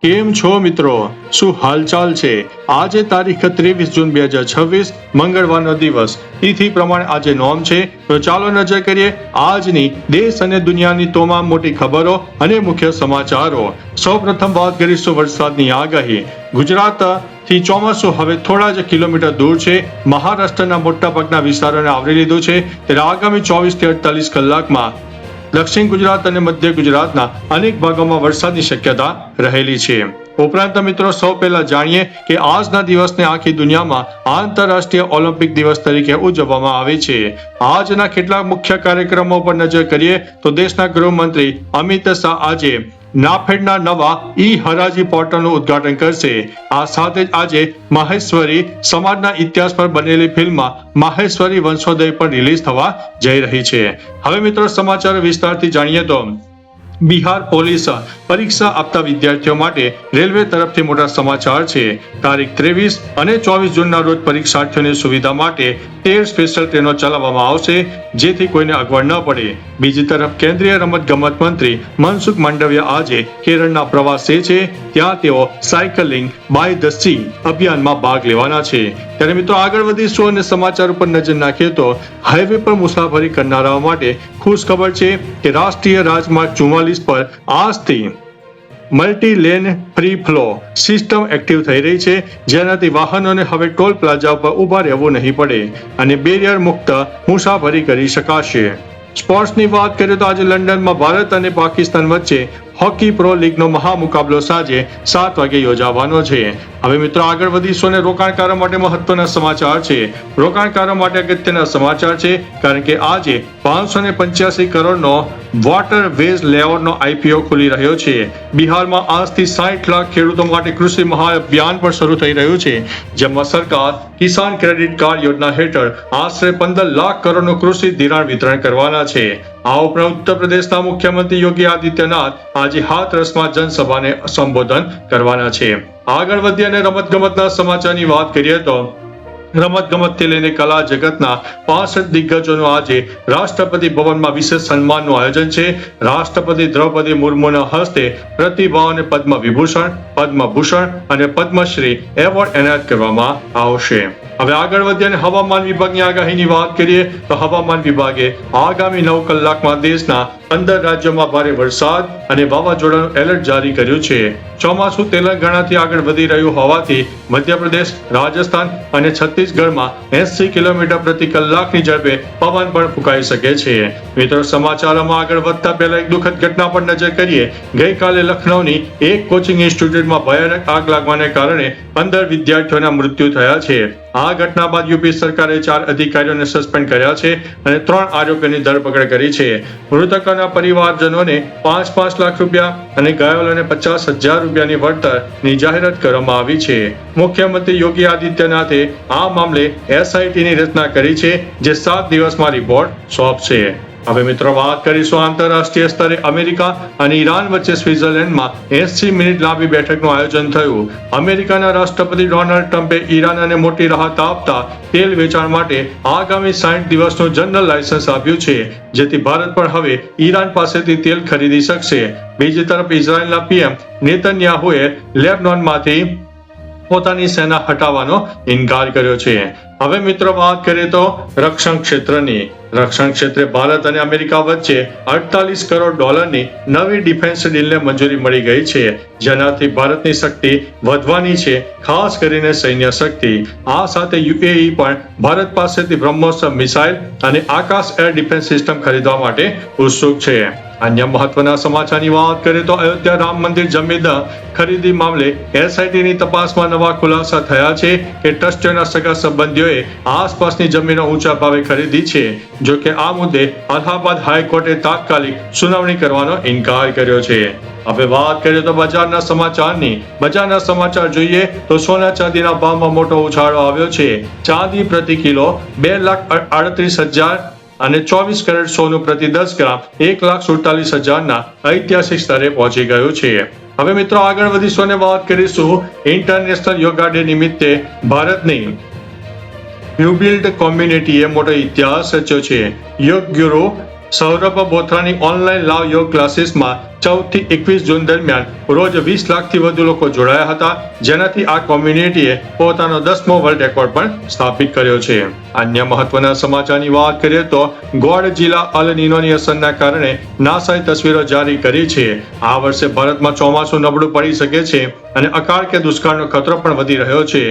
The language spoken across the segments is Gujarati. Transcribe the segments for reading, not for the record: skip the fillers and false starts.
કેમ છો મિત્રો? શું હાલચાલ છે? આજે તારીખ 23 જૂન 2026 મંગળવારનો દિવસ. તિથિ પ્રમાણે આજે નોમ છે. તો ચાલો નજર કરીએ આજની દેશ અને દુનિયાની તમામ મોટી ખબરો અને મુખ્ય સમાચારો. સૌપ્રથમ વાત કરીશું વરસાદની આગાહી. ગુજરાતથી ચોમાસું હવે થોડા જ કિલોમીટર દૂર છે. મહારાષ્ટ્રના મોટાભાગના વિસ્તારોને આવરી લીધું છે. ત્યારે આગામી 24 થી 48 કલાકમાં દક્ષિણ ગુજરાત અને મધ્ય ગુજરાતના અનેક ભાગોમાં વરસાદની શક્યતા રહેલી છે. ઉપરાંત મિત્રો સૌ પહેલા જાણીએ કે આજના દિવસને આખી દુનિયામાં આંતરરાષ્ટ્રીય ઓલિમ્પિક દિવસ તરીકે ઉજવવામાં આવે છે. આજના કેટલાક મુખ્ય કાર્યક્રમો પર નજર કરીએ તો દેશના ગૃહમંત્રી અમિત શાહ આજે નાફેડના નવા હરાજી પોર્ટલનું ઉદ્ઘાટન કરશે. આ સાથે જ આજે માહેશ્વરી સમાજના ઇતિહાસ પર બનેલી ફિલ્મ માહેશ્વરી વંશોદય પણ રિલીઝ થવા જઈ રહી છે. હવે મિત્રો સમાચાર વિસ્તારથી જાણીએ તો બિહાર પોલીસ પરીક્ષા આપતા વિદ્યાર્થીઓ માટે રેલવે તરફથી મોટા સમાચાર છે. તારીખ 23 અને 24 જૂનના રોજ પરીક્ષાર્થીઓની સુવિધા માટે 13 સ્પેશિયલ ટ્રેનો ચલાવવામાં આવશે, જેથી કોઈને અગવડ ન પડે. બીજી તરફ કેન્દ્રીય રમતગમત મંત્રી મનસુખ માંડવિયા આજે કેરળના પ્રવાસે છે. ત્યાં તેઓ સાયકલિંગ બાય ધ સી અભિયાનમાં ભાગ લેવાના છે. ત્યારે મિત્રો આગળ વધીશું અને સમાચાર ઉપર નજર નાખીએ તો હાઈવે પર મુસાફરી કરનારાઓ માટે ખુશ ખબર છે કે રાષ્ટ્રીય રાજમાર્ગ 44 પર આજથી multi lane free flow system active થઈ રહી છે, જેનાથી વાહનોને હવે ટોલ પ્લાઝા પર ઊભા રહેવું નહીં પડે અને બેરિયર મુક્ત મુસાફરી કરી શકાશે. સ્પોર્ટ્સની વાત કરીએ તો આજે લંડનમાં ભારત અને પાકિસ્તાન વચ્ચે હોકી પ્રો લીગનો મહામુકાબલો સાંજે 7 વાગે યોજાવાનો છે. હવે મિત્રો આગળ વધીશું અને રોકાણકારો માટે મહત્વના સમાચાર છે. રોકાણકારો માટે અગત્યના સમાચાર છે, કારણ કે આજે 585 કરોડનો વોટર વેઝ લેવલનો IPO ખુલી રહ્યો છે. બિહારમાં આજથી 60 લાખ ખેડૂતો માટે કૃષિ મહાઅભિયાન પણ શરૂ થઈ રહ્યું છે, જેમાં સરકાર કિસાન ક્રેડિટ કાર્ડ યોજના હેઠળ આશરે 15 લાખ કરોડનું કૃષિ ધિરાણ વિતરણ કરવાના છે. આ ઉપરાંત ઉત્તર પ્રદેશના મુખ્યમંત્રી યોગી આદિત્યનાથ આજે હાથરસમાં જનસભાને સંબોધન કરવાના છે. આગળ વધીએ અને રમતગમતના સમાચારની વાત કરીએ તો રમતગમતથી લઈને કલા જગતના 65 દિગ્ગજોનું આજે રાષ્ટ્રપતિ ભવનમાં વિશેષ સન્માનનું આયોજન છે. રાષ્ટ્રપતિ દ્રૌપદી મુર્મુના હસ્તે પ્રતિભાઓને પદ્મ વિભૂષણ, પદ્મભૂષણ અને પદ્મશ્રી એવોર્ડ એનાયત કરવામાં આવશે. હવે આગળ વધીએ અને હવામાન વિભાગની આગાહીની વાત કરીએ તો હવામાન વિભાગે આગામી 9 કલાકમાં દેશના 15 રાજ્યોમાં ભારે વરસાદ અને વાવાઝોડાનું એલર્ટ જારી કર્યું છે. ચોમાસું તેલંગાણાથી આગળ વધી રહ્યું હોવાથી મધ્યપ્રદેશ, રાજસ્થાન અને છત્તીસગઢમાં 80 કિલોમીટર પ્રતિ કલાકની ઝડપે પવન પણ ફૂંકાઈ શકે છે. મિત્રો સમાચારોમાં આગળ વધતા પહેલા એક દુઃખદ ઘટના પર નજર કરીએ. ગઈકાલે લખનૌની એક કોચિંગ ઇન્સ્ટિટ્યૂટમાં ભયાનક આગ લાગવાને કારણે 15 વિદ્યાર્થીઓના મૃત્યુ થયા છે. આ ઘટના બાદ યુપી સરકારે 4 અધિકારીઓને સસ્પેન્ડ કર્યા છે અને 3 આરોપીઓની ધરપકડ કરી છે. મૃતકોના પરિવારજનોને 5 લાખ રૂપિયા અને ઘાયલોને 50,000 રૂપિયાની વળતરની જાહેરાત કરવામાં આવી છે. મુખ્યમંત્રી યોગી આદિત્યનાથે આ મામલે SITની રચના કરી છે, જે 7 દિવસમાં રિપોર્ટ સોંપશે. હવે મિત્રો વાત કરીશું આંતરરાષ્ટ્રીય સ્તરે અમેરિકા અને ઈરાન વચ્ચે સ્વિટ્ઝરલેન્ડમાં 80 મિનિટ લાંબી બેઠકનું આયોજન થયું. અમેરિકાના રાષ્ટ્રપતિ ડોનાલ્ડ ટ્રમ્પે ઈરાનને મોટી રાહત આપતા તેલ વેચાણ માટે આગામી 60 દિવસનું જનરલ લાયસન્સ આપ્યું છે, જેથી ભારત પણ હવે ઈરાન પાસેથી તેલ ખરીદી શકશે. બીજી તરફ ઇઝરાયલના PM નેતન્યાહુએ લેબનોનમાંથી પોતાની સેના હટાવવાનો ઇનકાર કર્યો છે. હવે મિત્રો વાત કરીએ તો રક્ષણ ક્ષેત્રની. રક્ષણ ક્ષેત્રે ભારત અને અમેરિકા વચ્ચે $48 કરોડની નવી ડિફેન્સ ડીલને મંજૂરી મળી ગઈ છે, જેનાથી ભારતની શક્તિ વધવાની છે, ખાસ કરીને સૈન્ય શક્તિ. આ સાથે UAE પણ ભારત પાસેથી બ્રહ્મોસ મિસાઇલ અને આકાશ એર ડિફેન્સ સિસ્ટમ ખરીદવા માટે ઉત્સુક છે. અન્ય મહત્વના સમાચારની વાત કરીએ તો અયોધ્યા રામ મંદિર જમીન ખરીદી મામલે SITની તપાસમાં નવા ખુલાસા થયા છે કે ટ્રસ્ટીઓના સગા સંબંધીઓએ આસપાસની જમીનો ઊંચા ભાવે ખરીદી છે. જો કે આ મુદ્દે અલ્હાબાદ હાઈકોર્ટે તાત્કાલિક સુનાવણી કરવાનો ઇનકાર કર્યો છે. હવે વાત કરીએ તો બજારના સમાચારની. બજારના સમાચાર જોઈએ તો સોના ચાંદીના ભાવમાં મોટો ઉછાળો આવ્યો છે. ચાંદી પ્રતિ કિલો 2,38,000 અને 24 કેરેટ સોનું પ્રતિ 10 ગ્રામ 1,47,000ના ઐતિહાસિક સ્તરે પહોંચી ગયું છે. હવે મિત્રો આગળ વધીશું અને વાત કરીશું ઇન્ટરનેશનલ યોગા ડે નિમિત્તે ભારતની ન્યૂબિલ્ડ કોમ્યુનિટીએ મોટો ઇતિહાસ રચ્યો છે. યોગ ગુરુ સૌરભ બોથરાની ઓનલાઈન લાવ યોગ ક્લાસીસમાં 14 થી 21 જૂન દરમિયાન રોજ 20 લાખથી વધુ લોકો જોડાયા હતા, જેનાથી આ કોમ્યુનિટીએ પોતાનો 10મો વર્લ્ડ રેકોર્ડ પણ સ્થાપિત કર્યો છે. અન્ય મહત્વના સમાચારની વાત કરીએ તો ગોડઝિલા અલ નીનોની અસરના કારણે નાસાએ તસવીરો જારી કરી છે. આ વર્ષે ભારતમાં ચોમાસું નબળું પડી શકે છે અને અકાળ કે દુષ્કાળનો ખતરો પણ વધી રહ્યો છે.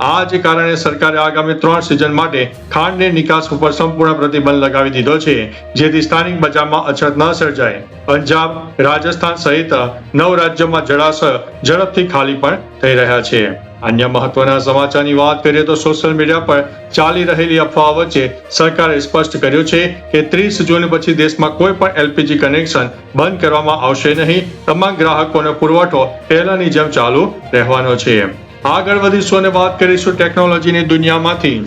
આ જ કારણે સરકારે આગામી 3 સિઝન માટે ખાંડની નિકાસ ઉપર સંપૂર્ણ પ્રતિબંધ લગાવી દીધો છે, જેથી સ્થાનિક બજારમાં અછત ન સર્જાય. પંજાબ, રાજસ્થાન સહિત 9 રાજ્યોમાં જળાશય ઝડપથી ખાલી પણ થઈ રહ્યા છે. અન્ય મહત્વના સમાચારની વાત કરીએ તો સોશિયલ મીડિયા પર ચાલી રહેલી અફવાઓ વચ્ચે સરકારે સ્પષ્ટ કર્યું છે કે 30 જૂન પછી દેશમાં કોઈ પણ એલપીજી કનેક્શન બંધ કરવામાં આવશે નહીં. તમામ ગ્રાહકોનો પુરવઠો પહેલાની જેમ ચાલુ રહેવાનો છે. આગળ વધીશું અને વાત કરીશું ટેકનોલોજીની દુનિયામાંથી.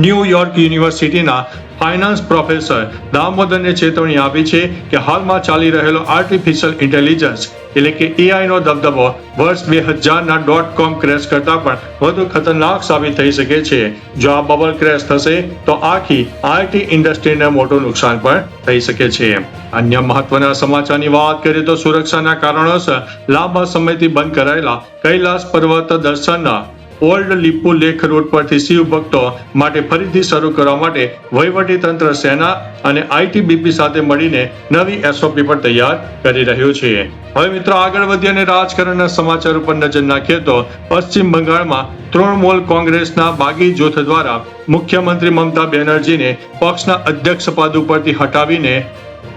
ન્યુયોર્ક યુનિવર્સિટીના ફાઇનાન્સ પ્રોફેસર દામોદરને ચેતવણી આપી છે કે હાલમાં ચાલી રહેલો આર્ટિફિશિયલ ઇન્ટેલિજન્સ એટલે કે એઆઈ નો દબદબો વર્ષ 2000ના .com ક્રેશ કરતા પણ વધુ ખતરનાક સાબિત થઈ શકે છે. જો આ બબલ ક્રેશ થશે તો આખી આઈટી ઇન્ડસ્ટ્રીને મોટું નુકસાન પણ થઈ શકે છે. અન્ય મહત્વના સમાચારની વાત કરીએ તો સુરક્ષાના કારણોસર લાંબા સમયથી બંધ કરાયેલા કૈલાસ પર્વત દર્શનના ઓલ્ડ લીપુ લેખ રૂટ પરથી શિવ ભક્તો માટે ફરીથી શરૂ કરવા માટે વહીવટી તંત્ર, સેના અને આઈટીબીપી સાથે મળીને નવી એસઓપી પર તૈયાર કરી રહ્યું છે. હવે મિત્રો આગળ વધીએ અને રાજકારણના સમાચાર ઉપર નજર નાખીએ તો પશ્ચિમ બંગાળમાં તૃણમૂલ કોંગ્રેસના બાગી જૂથ દ્વારા મુખ્યમંત્રી મમતા બેનર્જીને પક્ષના અધ્યક્ષ પદ ઉપરથી હટાવીને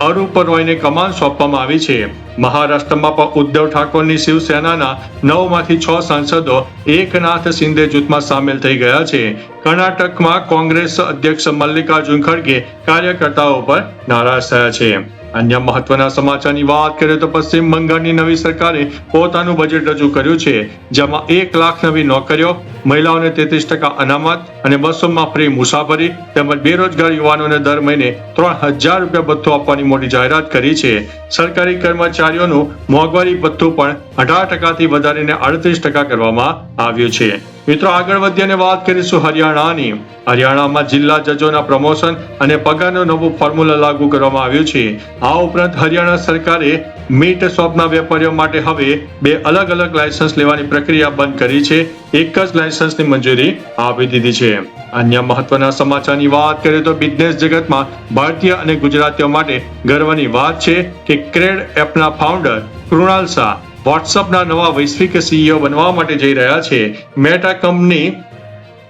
અરૂપ રોયને કમાન સોંપવામાં આવી છે. મહારાષ્ટ્રમાં પણ ઉદ્ધવ ઠાકોરની શિવસેનાના 9માંથી 6 સાંસદો એકનાથ શિંદે જૂથમાં સામેલ થઈ ગયા છે. કર્ણાટકમાં કોંગ્રેસ અધ્યક્ષ મલ્લિકાર્જુન ખડગે કાર્યકર્તાઓ પર નારાજ થયા છે. અન્ય મહત્વના સમાચારની વાત કરીએ તો પશ્ચિમ બંગાળની નવી સરકારે પોતાનું બજેટ રજૂ કર્યું છે, જેમાં 1 લાખ નવી નોકરીઓ, મહિલાઓને 33% અનામત અને બસોમાં ફ્રી મુસાફરી તેમજ બેરોજગાર યુવાનોને દર મહિને 3000 રૂપિયા ભથ્થું આપવાની મોટી જાહેરાત કરી છે. સરકારી કર્મચારીઓનું મોંઘવારી ભથ્થું પણ 18%થી વધારીને 38% કરવામાં આવ્યું છે. મિત્રો આગળ વધી અને વાત કરીશું હરિયાણાની. હરિયાણામાં જિલ્લા જજોના પ્રમોશન અને પગારનું નવું ફોર્મ્યુલા લાગુ કરવામાં આવ્યું છે. આ ઉપરાંત હરિયાણા સરકારે મીટ શોપના વેપારીઓ માટે હવે 2 અલગ અલગ લાયસન્સ લેવાની પ્રક્રિયા બંધ કરી છે. એક જ લાયસન્સની મંજૂરી આપી દીધી છે. અન્ય મહત્વના સમાચારની વાત કરીએ તો બિઝનેસ જગતમાં ભારતીય અને ગુજરાતીઓ માટે ગર્વની વાત છે કે ક્રેડ એપના ફાઉન્ડર કૃણાલ શાહ વોટ્સઅપના નવા વૈશ્વિક સીઈઓ બનવા માટે જઈ રહ્યા છે. મેટા કંપની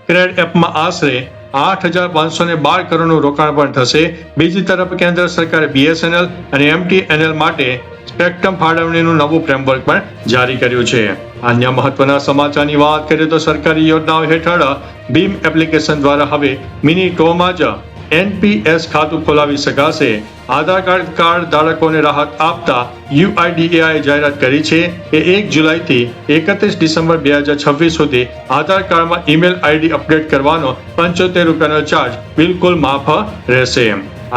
ક્રેડ એપમાં આશરે 8,512 કરોડનું રોકાણ પણ થશે. બીજી તરફ કેન્દ્ર સરકારે બીએસએનએલ અને એમટીએનએલ માટે સ્પેક્ટ્રમ ફાળવણીનું નવું ફ્રેમવર્ક પણ જારી કર્યું છે. અન્ય મહત્વના સમાચારની વાત કરીએ તો સરકારી યોજનાઓ હેઠળ ભીમ એપ્લિકેશન દ્વારા હવે મિનિટોમાં જ એનપીએસ ખાતું ખોલાવી શકાશે. આધાર કાર્ડ ધારકોને રાહત આપતા યુઆઈડીએઆઈ જાહેરાત કરી છે કે 1 જુલાઈથી 31 ડિસેમ્બર 2026 સુધી આધાર કાર્ડમાં ઈમેલ આઈડી અપડેટ કરવાનો 75 રૂપિયાનો ચાર્જ બિલકુલ માફ રહેશે.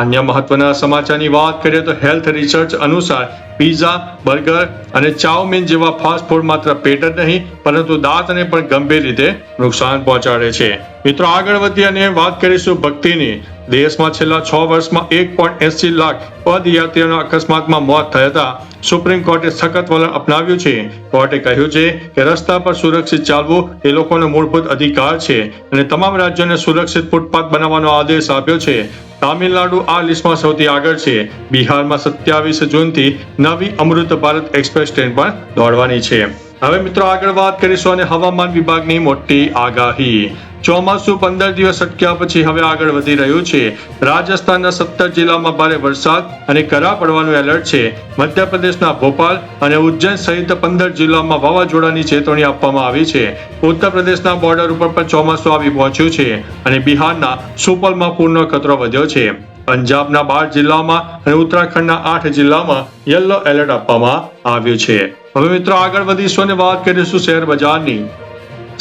અન્ય મહત્વના સમાચારની વાત કરીએ તો હેલ્થ રિસર્ચ અનુસાર પીઝા, બર્ગર અને ચાઉમીન જેવા ફાસ્ટ ફૂડ માત્ર પેટ જ નહીં પરંતુ દાંતને પણ ગંભીર રીતે નુકસાન પહોંચાડે છે. મિત્રો આગળ વધી અને વાત કરીશું ભક્તિની. દેશમાં છેલ્લા 6 વર્ષમાં 1.80 લાખ પદયાત્રીઓના અકસ્માતમાં મોત થયા હતા. સુપ્રીમ કોર્ટે સખત વલણ અપનાવ્યું છે. કોર્ટે કહ્યું છે કે રસ્તા પર સુરક્ષિત ચાલવું એ લોકોનો મૂળભૂત અધિકાર છે અને તમામ રાજ્યોને સુરક્ષિત ફૂટપાથ બનાવવાનો આદેશ આપ્યો છે. તામિલનાડુ આ લિસ્ટમાં સૌથી આગળ છે. બિહારમાં 27 જૂનથી નવી અમૃત ભારત એક્સપ્રેસ ટ્રેન પણ દોડવાની છે. હવે મિત્રો આગળ વાત કરીશું અને હવામાન વિભાગની મોટી આગાહી. ચોમાસું 15 દિવસ અટક્યા પછી હવે આગળ વધી રહ્યું છે. રાજસ્થાનના 17 જિલ્લામાં ભારે વરસાદ અને કરા પડવાનું એલર્ટ છે. મધ્યપ્રદેશના ભોપાલ અને ઉજ્જૈન સહિત 15 જિલ્લામાં વાવાઝોડાની ચેતવણી આપવામાં આવી છે. ઉત્તર પ્રદેશના બોર્ડર ઉપર પણ ચોમાસું આવી પહોંચ્યું છે અને બિહારના સુપલમાં પૂરનો ખતરો વધ્યો છે. પંજાબના 12 જિલ્લામાં અને ઉત્તરાખંડના 8 જિલ્લામાં યલો એલર્ટ આપવામાં આવ્યું છે. હવે મિત્રો આગળ વધીશું અને વાત કરીશું શેર બજારની.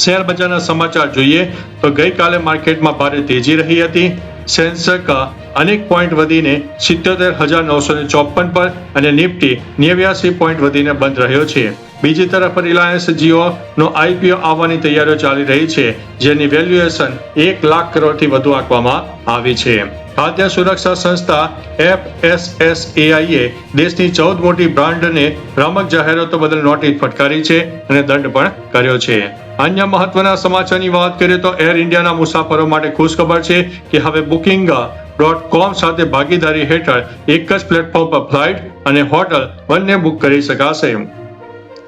શેર બજારના સમાચાર જોઈએ તો ગઈકાલે માર્કેટમાં ભારે તેજી રહી હતી. સેન્સેક્સ અનેક પોઈન્ટ વધીને 77,954 પર અને નિફ્ટી 89 પોઈન્ટ વધીને બંધ રહ્યો છે. બીજી તરફ રિલાયન્સ જીઓ નો આઈપીઓ આવવાની તૈયારીઓ ચાલી રહી છે, જેની વેલ્યુએશન 1 લાખ કરોડથી વધુ આંકવામાં આવી છે. ખાદ્ય સુરક્ષા સંસ્થા FSSAI એ દેશની 14 મોટી બ્રાન્ડને ભ્રામક જાહેરાતો બદલ નોટિસ ફટકારી છે અને દંડ પણ કર્યો છે. અન્ય મહત્વના સમાચારની વાત કરીએ તો એર ઇન્ડિયાના મુસાફરો માટે ખુશખબર છે કે હવે booking.com સાથે ભાગીદારી હેઠળ એક જ પ્લેટફોર્મ પર ફ્લાઇટ અને હોટલ બંને બુક કરી શકાશે.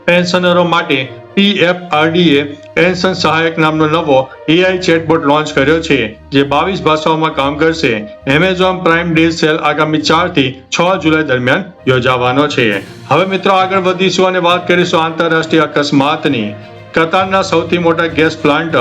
પેન્શનરો માટે PFRDA પેન્શન સહાયક નામનો નવો AI ચેટબોટ લોન્ચ કર્યો છે, જે 22 ભાષાઓમાં કામ કરશે. એમેઝોન પ્રાઇમ ડે સેલ આગામી 4 થી 6 જુલાઈ દરમિયાન યોજાવાનો છે. હવે મિત્રો આગળ વધીશું અને વાત કરીશું આંતરરાષ્ટ્રીય અકસ્માતની. કતારના સૌથી મોટા ગેસ પ્લાન્ટ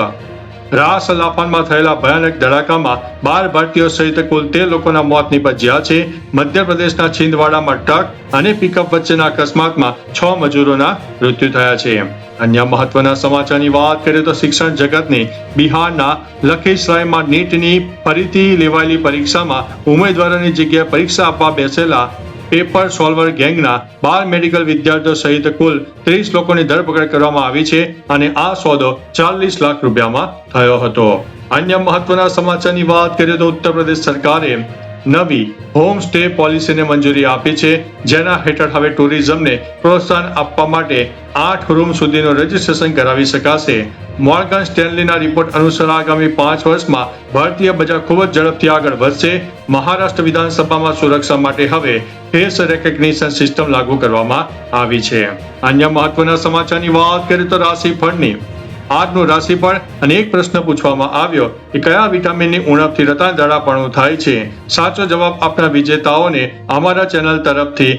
રાસ લાફાનમાં થયેલા ભયાનક ધડાકામાં 12 ભારતીયો સહિત કુલ 13 લોકોના મોત નીપજ્યા છે. મધ્યપ્રદેશના છિંદવાડામાં ટ્રક અને પિકઅપ વચ્ચેના અકસ્માતમાં 6 મજૂરોના મૃત્યુ થયા છે. અન્ય મહત્વના સમાચારની વાત કરીએ તો શિક્ષણ જગતની બિહારના લખીસરાયમાં નીટની ફરીથી લેવાયેલી પરીક્ષામાં ઉમેદવારોની જગ્યાએ પરીક્ષા આપવા બેસેલા પેપર સોલ્વર ગેંગના 12 મેડિકલ વિદ્યાર્થીઓ સહિત કુલ 30 લોકોની ધરપકડ કરવામાં આવી છે અને આ સોદો 40 લાખ રૂપિયામાં થયો હતો. અન્ય મહત્વના સમાચારની વાત કરીએ તો ઉત્તર પ્રદેશ સરકારે નવી હોમ સ્ટે પોલિસીને મંજૂરી આપી છે, જેના હેઠળ હવે ટુરિઝમને પ્રોત્સાહન આપવા માટે 8 રૂમ સુધીનું રજીસ્ટ્રેશન કરાવી શકાશે. મોર્ગન સ્ટેનલીના રિપોર્ટ અનુસાર આગામી 5 વર્ષમાં ભારતીય બજાર ખૂબ જ ઝડપથી આગળ વધશે. મહારાષ્ટ્ર વિધાનસભામાં સુરક્ષા માટે હવે ફેસ રેકગ્નિશન સિસ્ટમ લાગુ કરવામાં આવી છે. અન્ય મહત્વના સમાચારની વાત કરીએ તો રાશિફળની. આજનું રાશિફળ અને એક પ્રશ્ન પૂછવામાં આવ્યો કે કયા વિટામિનની ઉણપથી રતાળ ઝાડાપણું થાય છે. સાચો જવાબ આપનાર વિજેતાઓને અમારા ચેનલ તરફથી